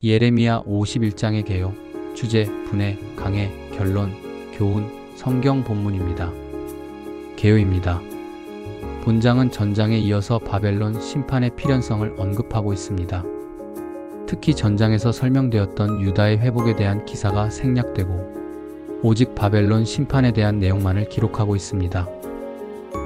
예레미야 51장의 개요. 주제, 분해, 강해, 결론, 교훈, 성경 본문입니다. 개요입니다. 본장은 전장에 이어서 바벨론 심판의 필연성을 언급하고 있습니다. 특히 전장에서 설명되었던 유다의 회복에 대한 기사가 생략되고 오직 바벨론 심판에 대한 내용만을 기록하고 있습니다.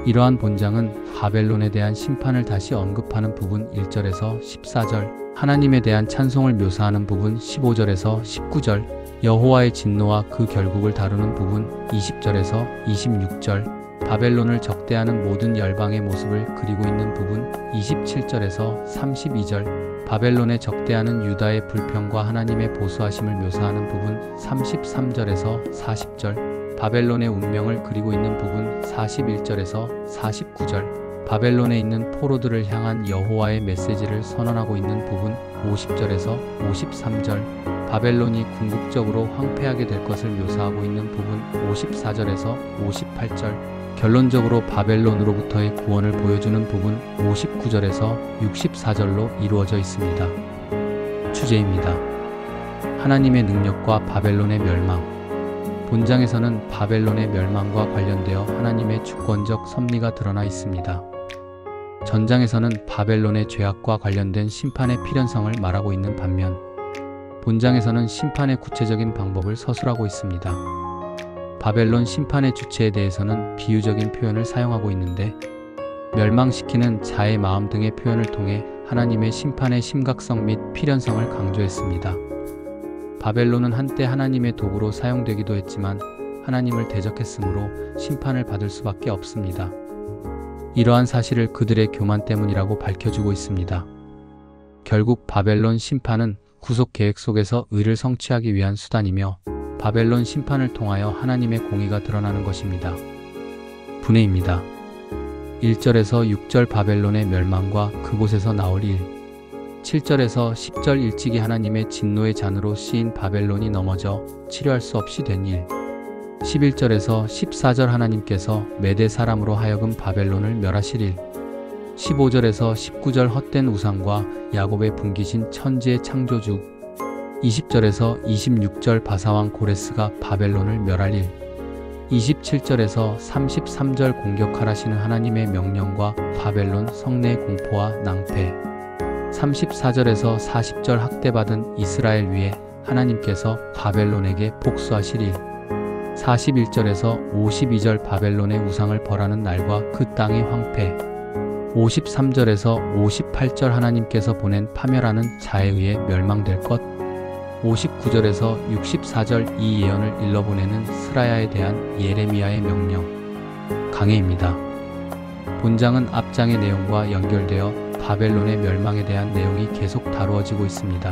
이러한 본장은 바벨론에 대한 심판을 다시 언급하는 부분 1절에서 14절, 하나님에 대한 찬송을 묘사하는 부분 15절에서 19절, 여호와의 진노와 그 결국을 다루는 부분 20절에서 26절, 바벨론을 적대하는 모든 열방의 모습을 그리고 있는 부분 27절에서 32절, 바벨론에 적대하는 유다의 불평과 하나님의 보수하심을 묘사하는 부분 33절에서 40절, 바벨론의 운명을 그리고 있는 부분 41절에서 49절, 바벨론에 있는 포로들을 향한 여호와의 메시지를 선언하고 있는 부분 50절에서 53절, 바벨론이 궁극적으로 황폐하게 될 것을 묘사하고 있는 부분 54절에서 58절, 결론적으로 바벨론으로부터의 구원을 보여주는 부분 59절에서 64절로 이루어져 있습니다. 주제입니다. 하나님의 능력과 바벨론의 멸망. 본장에서는 바벨론의 멸망과 관련되어 하나님의 주권적 섭리가 드러나 있습니다. 전장에서는 바벨론의 죄악과 관련된 심판의 필연성을 말하고 있는 반면 본장에서는 심판의 구체적인 방법을 서술하고 있습니다. 바벨론 심판의 주체에 대해서는 비유적인 표현을 사용하고 있는데 멸망시키는 자의 마음 등의 표현을 통해 하나님의 심판의 심각성 및 필연성을 강조했습니다. 바벨론은 한때 하나님의 도구로 사용되기도 했지만 하나님을 대적했으므로 심판을 받을 수밖에 없습니다. 이러한 사실을 그들의 교만 때문이라고 밝혀주고 있습니다. 결국 바벨론 심판은 구속 계획 속에서 의를 성취하기 위한 수단이며 바벨론 심판을 통하여 하나님의 공의가 드러나는 것입니다. 분해입니다. 1절에서 6절 바벨론의 멸망과 그곳에서 나올 일, 7절에서 10절 일찍이 하나님의 진노의 잔으로 씌인 바벨론이 넘어져 치료할 수 없이 된 일, 11절에서 14절 하나님께서 메대 사람으로 하여금 바벨론을 멸하실 일, 15절에서 19절 헛된 우상과 야곱의 분기신 천지의 창조주, 20절에서 26절 바사왕 고레스가 바벨론을 멸할 일, 27절에서 33절 공격하라시는 하나님의 명령과 바벨론 성내의 공포와 낭패, 34절에서 40절 학대받은 이스라엘 위에 하나님께서 바벨론에게 복수하실 일, 41절에서 52절 바벨론의 우상을 벌하는 날과 그 땅의 황폐, 53절에서 58절 하나님께서 보낸 파멸하는 자에 의해 멸망될 것, 59절에서 64절 이 예언을 일러보내는 스라야에 대한 예레미야의 명령, 강해입니다. 본장은 앞장의 내용과 연결되어 바벨론의 멸망에 대한 내용이 계속 다루어지고 있습니다.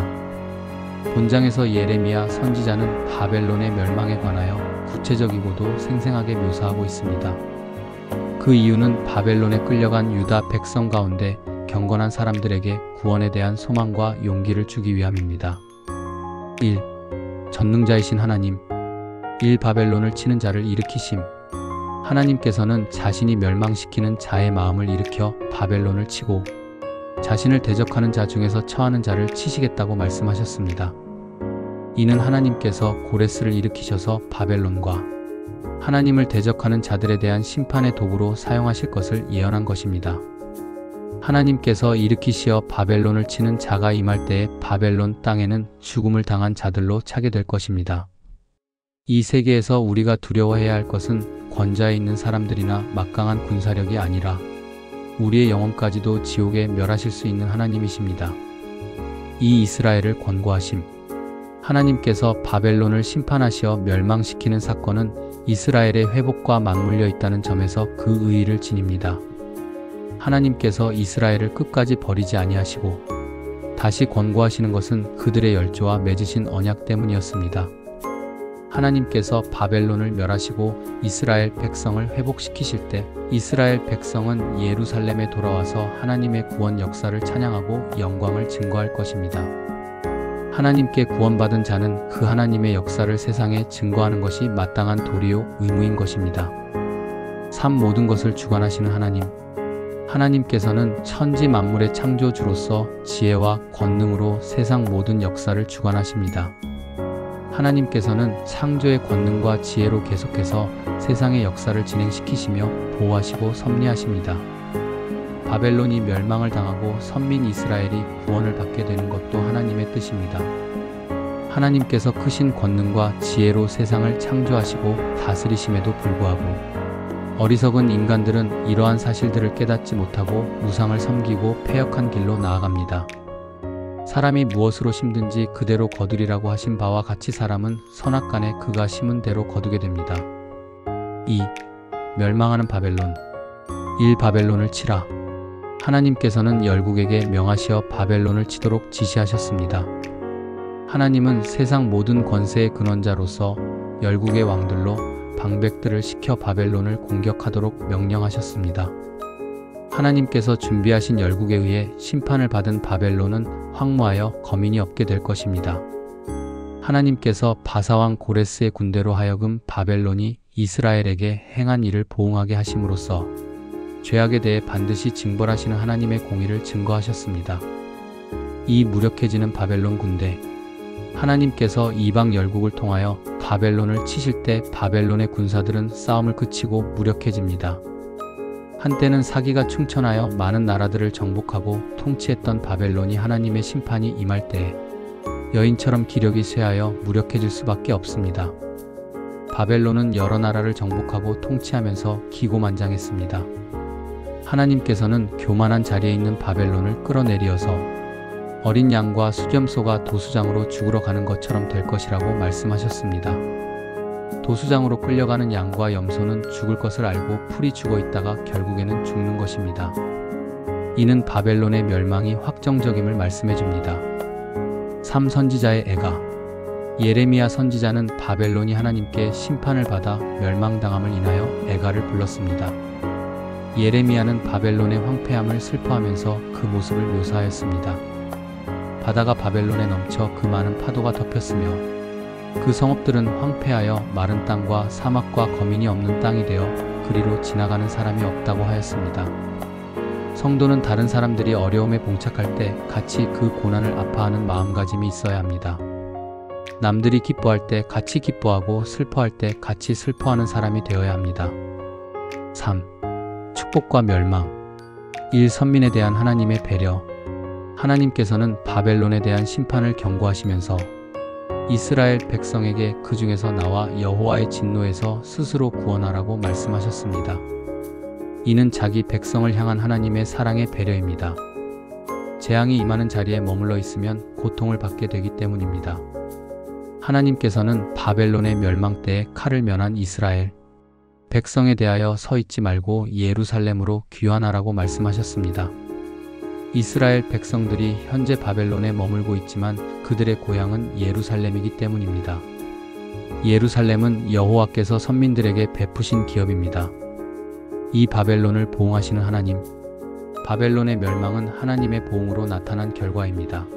본장에서 예레미야 선지자는 바벨론의 멸망에 관하여 구체적이고도 생생하게 묘사하고 있습니다. 그 이유는 바벨론에 끌려간 유다 백성 가운데 경건한 사람들에게 구원에 대한 소망과 용기를 주기 위함입니다. 1. 전능자이신 하나님. 1. 바벨론을 치는 자를 일으키심. 하나님께서는 자신이 멸망시키는 자의 마음을 일으켜 바벨론을 치고 자신을 대적하는 자 중에서 처하는 자를 치시겠다고 말씀하셨습니다. 이는 하나님께서 고레스를 일으키셔서 바벨론과 하나님을 대적하는 자들에 대한 심판의 도구로 사용하실 것을 예언한 것입니다. 하나님께서 일으키시어 바벨론을 치는 자가 임할 때에 바벨론 땅에는 죽음을 당한 자들로 차게 될 것입니다. 이 세계에서 우리가 두려워해야 할 것은 권좌에 있는 사람들이나 막강한 군사력이 아니라 우리의 영혼까지도 지옥에 멸하실 수 있는 하나님이십니다. 이 이스라엘을 권고하심. 하나님께서 바벨론을 심판하시어 멸망시키는 사건은 이스라엘의 회복과 맞물려 있다는 점에서 그 의의를 지닙니다. 하나님께서 이스라엘을 끝까지 버리지 아니하시고 다시 권고하시는 것은 그들의 열조와 맺으신 언약 때문이었습니다. 하나님께서 바벨론을 멸하시고 이스라엘 백성을 회복시키실 때 이스라엘 백성은 예루살렘에 돌아와서 하나님의 구원 역사를 찬양하고 영광을 증거할 것입니다. 하나님께 구원받은 자는 그 하나님의 역사를 세상에 증거하는 것이 마땅한 도리요 의무인 것입니다. 3. 모든 것을 주관하시는 하나님. 하나님께서는 천지 만물의 창조주로서 지혜와 권능으로 세상 모든 역사를 주관하십니다. 하나님께서는 창조의 권능과 지혜로 계속해서 세상의 역사를 진행시키시며 보호하시고 섭리하십니다. 바벨론이 멸망을 당하고 선민 이스라엘이 구원을 받게 되는 것도 하나님의 뜻입니다. 하나님께서 크신 권능과 지혜로 세상을 창조하시고 다스리심에도 불구하고 어리석은 인간들은 이러한 사실들을 깨닫지 못하고 우상을 섬기고 패역한 길로 나아갑니다. 사람이 무엇으로 심든지 그대로 거두리라고 하신 바와 같이 사람은 선악간에 그가 심은 대로 거두게 됩니다. 2. 멸망하는 바벨론. 1. 바벨론을 치라. 하나님께서는 열국에게 명하시어 바벨론을 치도록 지시하셨습니다. 하나님은 세상 모든 권세의 근원자로서 열국의 왕들로 방백들을 시켜 바벨론을 공격하도록 명령하셨습니다. 하나님께서 준비하신 열국에 의해 심판을 받은 바벨론은 황무하여 거민이 없게 될 것입니다. 하나님께서 바사왕 고레스의 군대로 하여금 바벨론이 이스라엘에게 행한 일을 보응하게 하심으로써 죄악에 대해 반드시 징벌하시는 하나님의 공의를 증거하셨습니다. 이 무력해지는 바벨론 군대. 하나님께서 이방 열국을 통하여 바벨론을 치실 때 바벨론의 군사들은 싸움을 그치고 무력해집니다. 한때는 사기가 충천하여 많은 나라들을 정복하고 통치했던 바벨론이 하나님의 심판이 임할 때에 여인처럼 기력이 쇠하여 무력해질 수밖에 없습니다. 바벨론은 여러 나라를 정복하고 통치하면서 기고만장했습니다. 하나님께서는 교만한 자리에 있는 바벨론을 끌어내리어서 어린 양과 수렴소가 도수장으로 죽으러 가는 것처럼 될 것이라고 말씀하셨습니다. 도수장으로 끌려가는 양과 염소는 죽을 것을 알고 풀이 죽어 있다가 결국에는 죽는 것입니다. 이는 바벨론의 멸망이 확정적임을 말씀해 줍니다. 3. 선지자의 애가. 예레미야 선지자는 바벨론이 하나님께 심판을 받아 멸망당함을 인하여 애가를 불렀습니다. 예레미야는 바벨론의 황폐함을 슬퍼하면서 그 모습을 묘사하였습니다. 바다가 바벨론에 넘쳐 그 많은 파도가 덮였으며 그 성읍들은 황폐하여 마른 땅과 사막과 거민이 없는 땅이 되어 그리로 지나가는 사람이 없다고 하였습니다. 성도는 다른 사람들이 어려움에 봉착할 때 같이 그 고난을 아파하는 마음가짐이 있어야 합니다. 남들이 기뻐할 때 같이 기뻐하고 슬퍼할 때 같이 슬퍼하는 사람이 되어야 합니다. 3. 축복과 멸망. 1. 선민에 대한 하나님의 배려. 하나님께서는 바벨론에 대한 심판을 경고하시면서 이스라엘 백성에게 그 중에서 나와 여호와의 진노에서 스스로 구원하라고 말씀하셨습니다. 이는 자기 백성을 향한 하나님의 사랑의 배려입니다. 재앙이 임하는 자리에 머물러 있으면 고통을 받게 되기 때문입니다. 하나님께서는 바벨론의 멸망 때에 칼을 면한 이스라엘 백성에 대하여 서 있지 말고 예루살렘으로 귀환하라고 말씀하셨습니다. 이스라엘 백성들이 현재 바벨론에 머물고 있지만 그들의 고향은 예루살렘이기 때문입니다. 예루살렘은 여호와께서 선민들에게 베푸신 기업입니다. 이 바벨론을 보응하시는 하나님, 바벨론의 멸망은 하나님의 보응으로 나타난 결과입니다.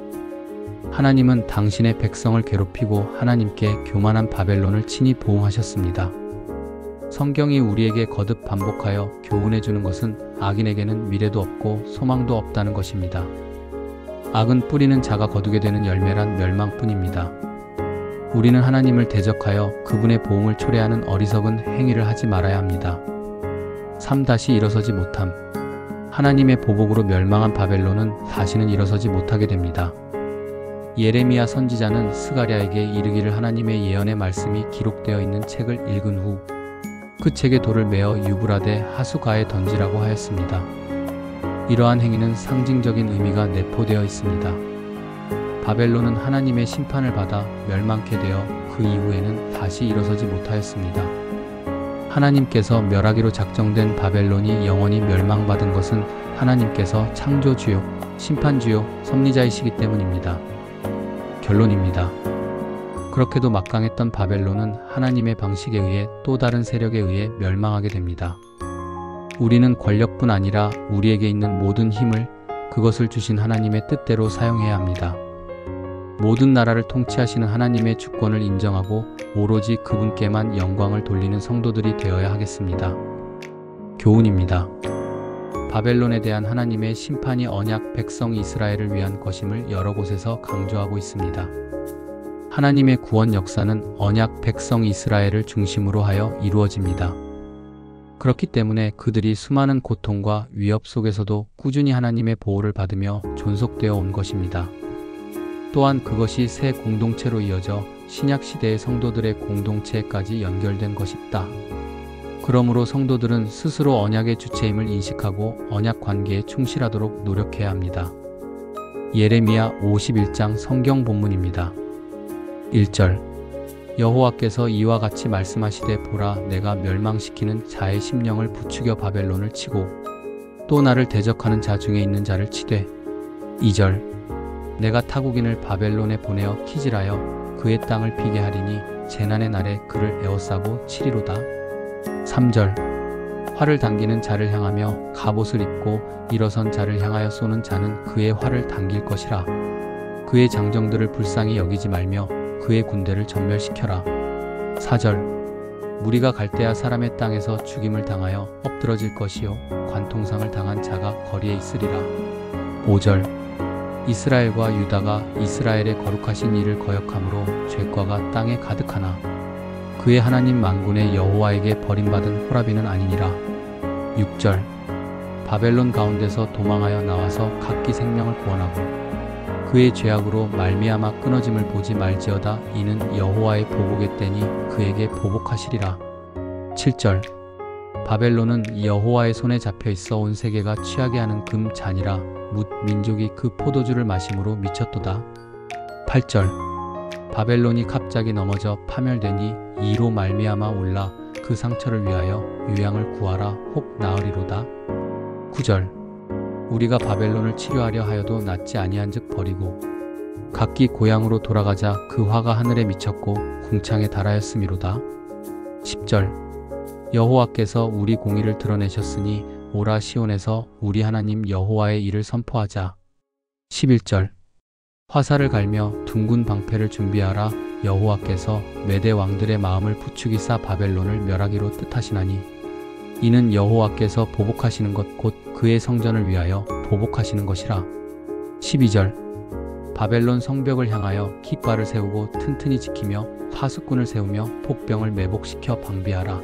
하나님은 당신의 백성을 괴롭히고 하나님께 교만한 바벨론을 친히 보응하셨습니다. 성경이 우리에게 거듭 반복하여 교훈해 주는 것은 악인에게는 미래도 없고 소망도 없다는 것입니다. 악은 뿌리는 자가 거두게 되는 열매란 멸망뿐입니다. 우리는 하나님을 대적하여 그분의 보응을 초래하는 어리석은 행위를 하지 말아야 합니다. 3. 다시 일어서지 못함. 하나님의 보복으로 멸망한 바벨론은 다시는 일어서지 못하게 됩니다. 예레미야 선지자는 스가랴에게 이르기를 하나님의 예언의 말씀이 기록되어 있는 책을 읽은 후 그 책에 돌을 메어 유브라데 하수가에 던지라고 하였습니다. 이러한 행위는 상징적인 의미가 내포되어 있습니다. 바벨론은 하나님의 심판을 받아 멸망케 되어 그 이후에는 다시 일어서지 못하였습니다. 하나님께서 멸하기로 작정된 바벨론이 영원히 멸망받은 것은 하나님께서 창조주요, 심판주요, 섭리자이시기 때문입니다. 결론입니다. 그렇게도 막강했던 바벨론은 하나님의 방식에 의해 또 다른 세력에 의해 멸망하게 됩니다. 우리는 권력뿐 아니라 우리에게 있는 모든 힘을 그것을 주신 하나님의 뜻대로 사용해야 합니다. 모든 나라를 통치하시는 하나님의 주권을 인정하고 오로지 그분께만 영광을 돌리는 성도들이 되어야 하겠습니다. 교훈입니다. 바벨론에 대한 하나님의 심판이 언약 백성 이스라엘을 위한 것임을 여러 곳에서 강조하고 있습니다. 하나님의 구원 역사는 언약 백성 이스라엘을 중심으로 하여 이루어집니다. 그렇기 때문에 그들이 수많은 고통과 위협 속에서도 꾸준히 하나님의 보호를 받으며 존속되어 온 것입니다. 또한 그것이 새 공동체로 이어져 신약시대의 성도들의 공동체까지 연결된 것이다. 그러므로 성도들은 스스로 언약의 주체임을 인식하고 언약 관계에 충실하도록 노력해야 합니다. 예레미야 51장 성경 본문입니다. 1절 여호와께서 이와 같이 말씀하시되 보라 내가 멸망시키는 자의 심령을 부추겨 바벨론을 치고 또 나를 대적하는 자 중에 있는 자를 치되 2절 내가 타국인을 바벨론에 보내어 키질하여 그의 땅을 피게 하리니 재난의 날에 그를 에워싸고 치리로다. 3절 활을 당기는 자를 향하며 갑옷을 입고 일어선 자를 향하여 쏘는 자는 그의 활을 당길 것이라. 그의 장정들을 불쌍히 여기지 말며 그의 군대를 전멸시켜라. 4절 무리가 갈대아 사람의 땅에서 죽임을 당하여 엎드러질 것이요 관통상을 당한 자가 거리에 있으리라. 5절 이스라엘과 유다가 이스라엘의 거룩하신 이를 거역함으로 죄과가 땅에 가득하나 그의 하나님 만군의 여호와에게 버림받은 호라비는 아니니라. 6절 바벨론 가운데서 도망하여 나와서 각기 생명을 구원하고 그의 죄악으로 말미암아 끊어짐을 보지 말지어다. 이는 여호와의 보복의 때니 그에게 보복하시리라. 7절 바벨론은 여호와의 손에 잡혀 있어 온 세계가 취하게 하는 금 잔이라 뭇 민족이 그 포도주를 마심으로 미쳤도다. 8절 바벨론이 갑자기 넘어져 파멸되니 이로 말미암아 올라 그 상처를 위하여 유양을 구하라 혹 나으리로다. 9절 우리가 바벨론을 치료하려 하여도 낫지 아니한즉 버리고 각기 고향으로 돌아가자. 그 화가 하늘에 미쳤고 궁창에 달하였음이로다. 10절 여호와께서 우리 공의를 드러내셨으니 오라 시온에서 우리 하나님 여호와의 일을 선포하자. 11절 화살을 갈며 둥근 방패를 준비하라. 여호와께서 메대 왕들의 마음을 부추기사 바벨론을 멸하기로 뜻하시나니 이는 여호와께서 보복하시는 것 곧 그의 성전을 위하여 보복하시는 것이라. 12절 바벨론 성벽을 향하여 깃발을 세우고 튼튼히 지키며 파수꾼을 세우며 폭병을 매복시켜 방비하라.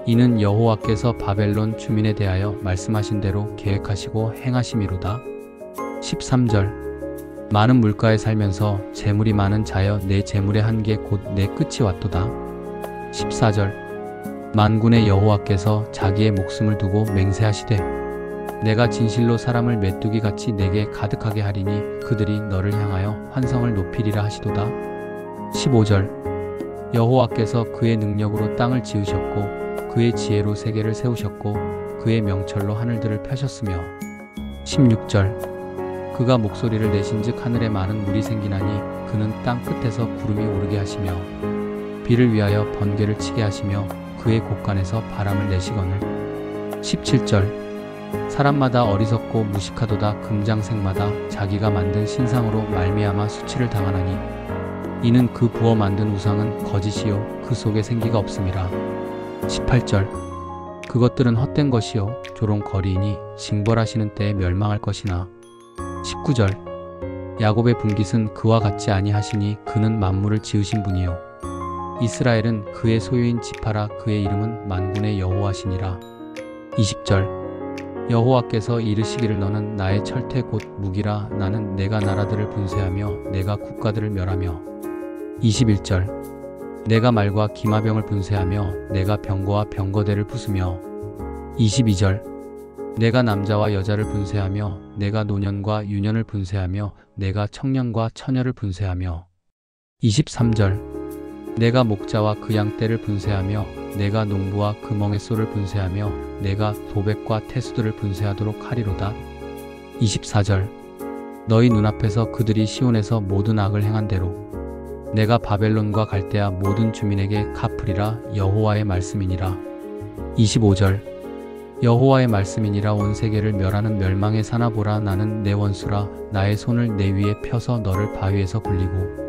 이는 여호와께서 바벨론 주민에 대하여 말씀하신 대로 계획하시고 행하심이로다. 13절 많은 물가에 살면서 재물이 많은 자여 내 재물의 한계 곧 내 끝이 왔도다. 14절 만군의 여호와께서 자기의 목숨을 두고 맹세하시되 내가 진실로 사람을 메뚜기같이 내게 가득하게 하리니 그들이 너를 향하여 환성을 높이리라 하시도다. 15절 여호와께서 그의 능력으로 땅을 지으셨고 그의 지혜로 세계를 세우셨고 그의 명철로 하늘들을 펴셨으며 16절 그가 목소리를 내신즉 하늘에 많은 물이 생기나니 그는 땅 끝에서 구름이 오르게 하시며 비를 위하여 번개를 치게 하시며 그의 곳간에서 바람을 내시거늘. 17절 사람마다 어리석고 무식하도다. 금장색마다 자기가 만든 신상으로 말미암아 수치를 당하나니 이는 그 부어 만든 우상은 거짓이요 그 속에 생기가 없음이라. 18절 그것들은 헛된 것이요 조롱거리이니 징벌하시는 때에 멸망할 것이나. 19절 야곱의 분깃은 그와 같지 아니하시니 그는 만물을 지으신 분이요 이스라엘은 그의 소유인 지파라. 그의 이름은 만군의 여호와시니라. 20절 여호와께서 이르시기를 너는 나의 철퇴 곧 무기라. 나는 내가 나라들을 분쇄하며 내가 국가들을 멸하며. 21절 내가 말과 기마병을 분쇄하며 내가 병거와 병거대를 부수며. 22절 내가 남자와 여자를 분쇄하며 내가 노년과 유년을 분쇄하며 내가 청년과 처녀를 분쇄하며. 23절 내가 목자와 그 양떼를 분쇄하며 내가 농부와 그 멍에소를 분쇄하며 내가 도백과 태수들을 분쇄하도록 하리로다. 24절 너희 눈앞에서 그들이 시온에서 모든 악을 행한 대로 내가 바벨론과 갈대아 모든 주민에게 갚으리라. 여호와의 말씀이니라. 25절 여호와의 말씀이니라. 온 세계를 멸하는 멸망의 사나보라. 나는 내 원수라. 나의 손을 내 위에 펴서 너를 바위에서 굴리고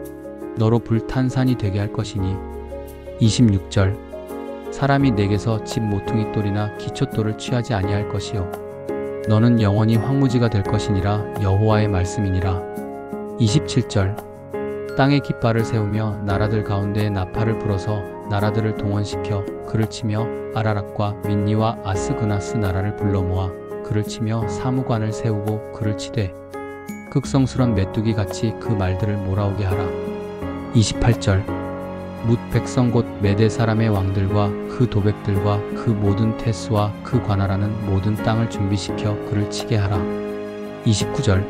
너로 불탄산이 되게 할 것이니. 26절 사람이 내게서 집 모퉁이 돌이나 기초돌을 취하지 아니할 것이요 너는 영원히 황무지가 될 것이니라. 여호와의 말씀이니라. 27절 땅에 깃발을 세우며 나라들 가운데에 나팔을 불어서 나라들을 동원시켜 그를 치며 아라락과 민니와 아스그나스 나라를 불러 모아 그를 치며 사무관을 세우고 그를 치되 극성스런 메뚜기 같이 그 말들을 몰아오게 하라. 28절 뭇 백성 곧 메대 사람의 왕들과 그 도백들과 그 모든 태수와 그 관할하는 모든 땅을 준비시켜 그를 치게 하라. 29절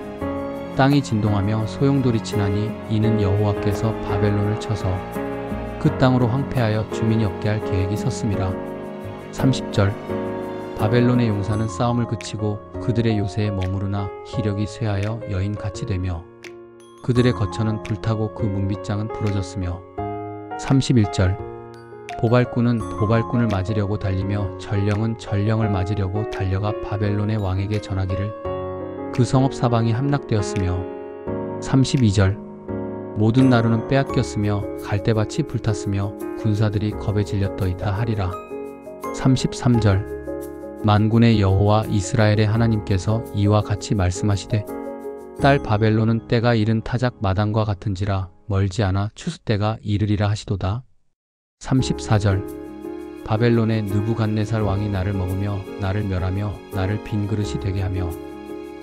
땅이 진동하며 소용돌이 치나니 이는 여호와께서 바벨론을 쳐서 그 땅으로 황폐하여 주민이 없게 할 계획이 섰음이라. 30절 바벨론의 용사는 싸움을 그치고 그들의 요새에 머무르나 기력이 쇠하여 여인같이 되며 그들의 거처는 불타고 그 문빗장은 부러졌으며. 31절 보발꾼은 보발꾼을 맞으려고 달리며 전령은 전령을 맞으려고 달려가 바벨론의 왕에게 전하기를 그 성읍 사방이 함락되었으며. 32절 모든 나루는 빼앗겼으며 갈대밭이 불탔으며 군사들이 겁에 질렸더이다 하리라. 33절 만군의 여호와 이스라엘의 하나님께서 이와 같이 말씀하시되 딸 바벨론은 때가 이른 타작 마당과 같은지라 멀지 않아 추수 때가 이르리라 하시도다. 34절 바벨론의 느부갓네살 왕이 나를 먹으며 나를 멸하며 나를 빈 그릇이 되게 하며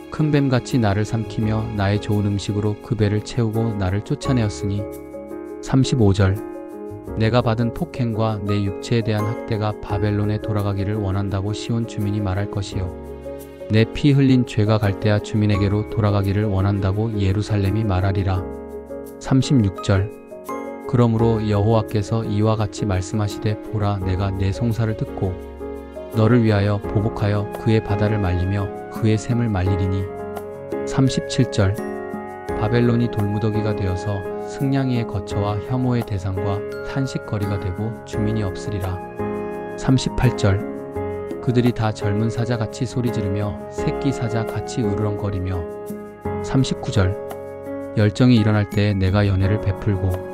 큰 뱀같이 나를 삼키며 나의 좋은 음식으로 그 배를 채우고 나를 쫓아내었으니. 35절 내가 받은 폭행과 내 육체에 대한 학대가 바벨론에 돌아가기를 원한다고 시온 주민이 말할 것이요 내 피 흘린 죄가 갈대아 주민에게로 돌아가기를 원한다고 예루살렘이 말하리라. 36절 그러므로 여호와께서 이와 같이 말씀하시되 보라 내가 내 송사를 듣고 너를 위하여 보복하여 그의 바다를 말리며 그의 샘을 말리리니. 37절 바벨론이 돌무더기가 되어서 승냥이의 거처와 혐오의 대상과 탄식거리가 되고 주민이 없으리라. 38절 그들이 다 젊은 사자같이 소리지르며 새끼 사자같이 으르렁거리며. 39절 열정이 일어날 때에 내가 연회를 베풀고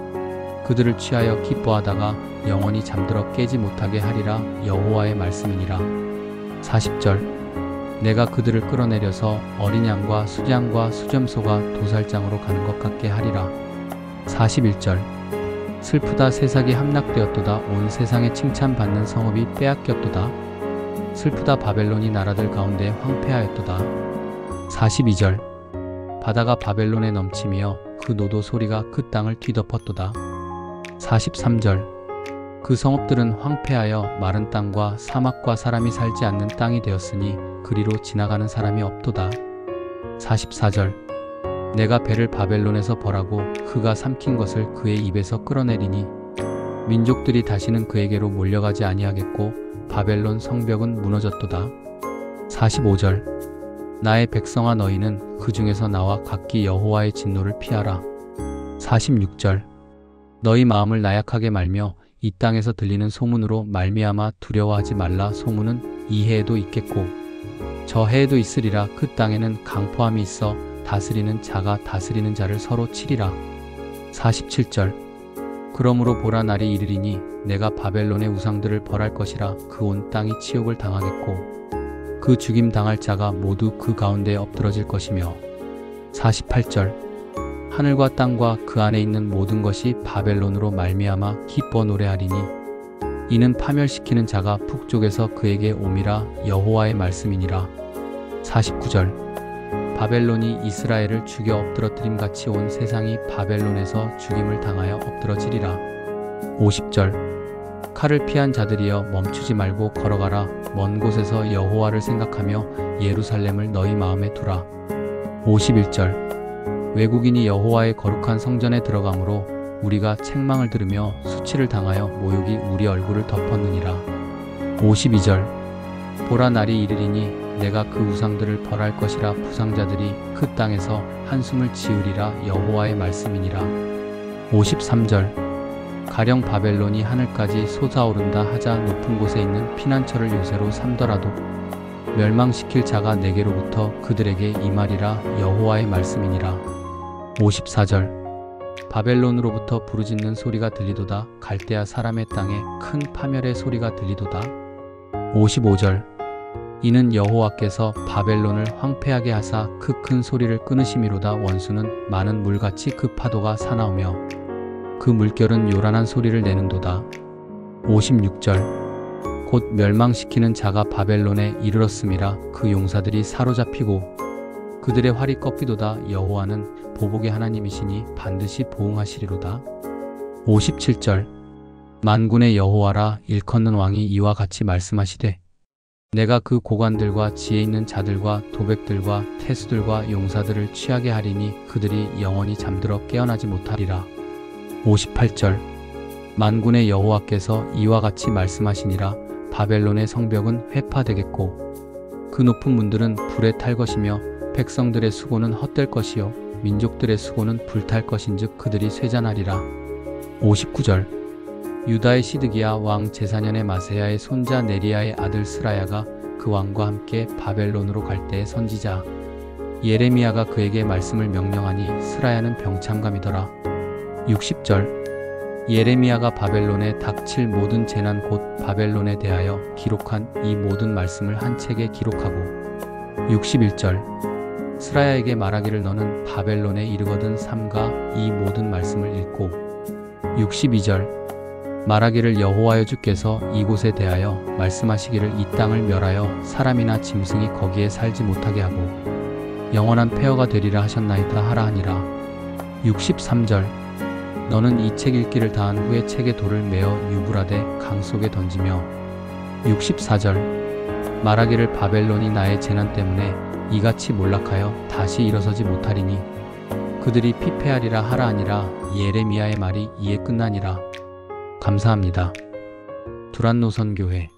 그들을 취하여 기뻐하다가 영원히 잠들어 깨지 못하게 하리라. 여호와의 말씀이니라. 40절 내가 그들을 끌어내려서 어린 양과 수양과 수점소가 도살장으로 가는 것 같게 하리라. 41절 슬프다 세상이 함락되었도다 온 세상에 칭찬받는 성읍이 빼앗겼도다. 슬프다 바벨론이 나라들 가운데 황폐하였도다. 42절 바다가 바벨론에 넘치며 그 노도 소리가 그 땅을 뒤덮었도다. 43절 그 성읍들은 황폐하여 마른 땅과 사막과 사람이 살지 않는 땅이 되었으니 그리로 지나가는 사람이 없도다. 44절 내가 배를 바벨론에서 벌하고 그가 삼킨 것을 그의 입에서 끌어내리니 민족들이 다시는 그에게로 몰려가지 아니하겠고 바벨론 성벽은 무너졌도다. 45절 나의 백성아 너희는 그 중에서 나와 각기 여호와의 진노를 피하라. 46절 너희 마음을 나약하게 말며 이 땅에서 들리는 소문으로 말미암아 두려워하지 말라. 소문은 이 해에도 있겠고 저 해에도 있으리라. 그 땅에는 강포함이 있어 다스리는 자가 다스리는 자를 서로 치리라. 47절 그러므로 보라 날이 이르리니 내가 바벨론의 우상들을 벌할 것이라. 그 온 땅이 치욕을 당하겠고 그 죽임 당할 자가 모두 그 가운데에 엎드러질 것이며. 48절 하늘과 땅과 그 안에 있는 모든 것이 바벨론으로 말미암아 기뻐 노래하리니 이는 파멸시키는 자가 북쪽에서 그에게 옴이라. 여호와의 말씀이니라. 49절 바벨론이 이스라엘을 죽여 엎드러뜨림같이 온 세상이 바벨론에서 죽임을 당하여 엎드러지리라. 50절 칼을 피한 자들이여 멈추지 말고 걸어가라. 먼 곳에서 여호와를 생각하며 예루살렘을 너희 마음에 두라. 51절 외국인이 여호와의 거룩한 성전에 들어가므로 우리가 책망을 들으며 수치를 당하여 모욕이 우리 얼굴을 덮었느니라. 52절 보라 날이 이르리니 내가 그 우상들을 벌할 것이라. 부상자들이 그 땅에서 한숨을 지으리라. 여호와의 말씀이니라. 53절 가령 바벨론이 하늘까지 솟아오른다 하자 높은 곳에 있는 피난처를 요새로 삼더라도 멸망시킬 자가 내게로부터 그들에게 임하리라. 여호와의 말씀이니라. 54절 바벨론으로부터 부르짖는 소리가 들리도다. 갈대아 사람의 땅에 큰 파멸의 소리가 들리도다. 55절 이는 여호와께서 바벨론을 황폐하게 하사 그 큰 소리를 끊으심이로다. 원수는 많은 물같이 그 파도가 사나우며 그 물결은 요란한 소리를 내는도다. 56절 곧 멸망시키는 자가 바벨론에 이르렀음이라. 그 용사들이 사로잡히고 그들의 활이 꺾이도다. 여호와는 보복의 하나님이시니 반드시 보응하시리로다. 57절 만군의 여호와라. 일컫는 왕이 이와 같이 말씀하시되 내가 그 고관들과 지혜 있는 자들과 도백들과 태수들과 용사들을 취하게 하리니 그들이 영원히 잠들어 깨어나지 못하리라. 58절 만군의 여호와께서 이와 같이 말씀하시니라. 바벨론의 성벽은 회파되겠고 그 높은 문들은 불에 탈 것이며 백성들의 수고는 헛될 것이요 민족들의 수고는 불탈 것인즉 그들이 쇠잔하리라. 59절 유다의 시드기야 왕 제사년의 마세야의 손자 네리야의 아들 스라야가 그 왕과 함께 바벨론으로 갈 때의 선지자 예레미야가 그에게 말씀을 명령하니 스라야는 병참감이더라. 60절 예레미야가 바벨론에 닥칠 모든 재난 곧 바벨론에 대하여 기록한 이 모든 말씀을 한 책에 기록하고 61절 스라야에게 말하기를 너는 바벨론에 이르거든 삼가 이 모든 말씀을 읽고 62절 말하기를 여호와여 주께서 이곳에 대하여 말씀하시기를 이 땅을 멸하여 사람이나 짐승이 거기에 살지 못하게 하고 영원한 폐허가 되리라 하셨나이다 하라 하니라. 63절 너는 이 책 읽기를 다한 후에 책에 돌을 메어 유브라데 강 속에 던지며 64절 말하기를 바벨론이 나의 재난 때문에 이같이 몰락하여 다시 일어서지 못하리니 그들이 피폐하리라 하라 하니라. 예레미야의 말이 이에 끝나니라. 감사합니다. 두란노 선교회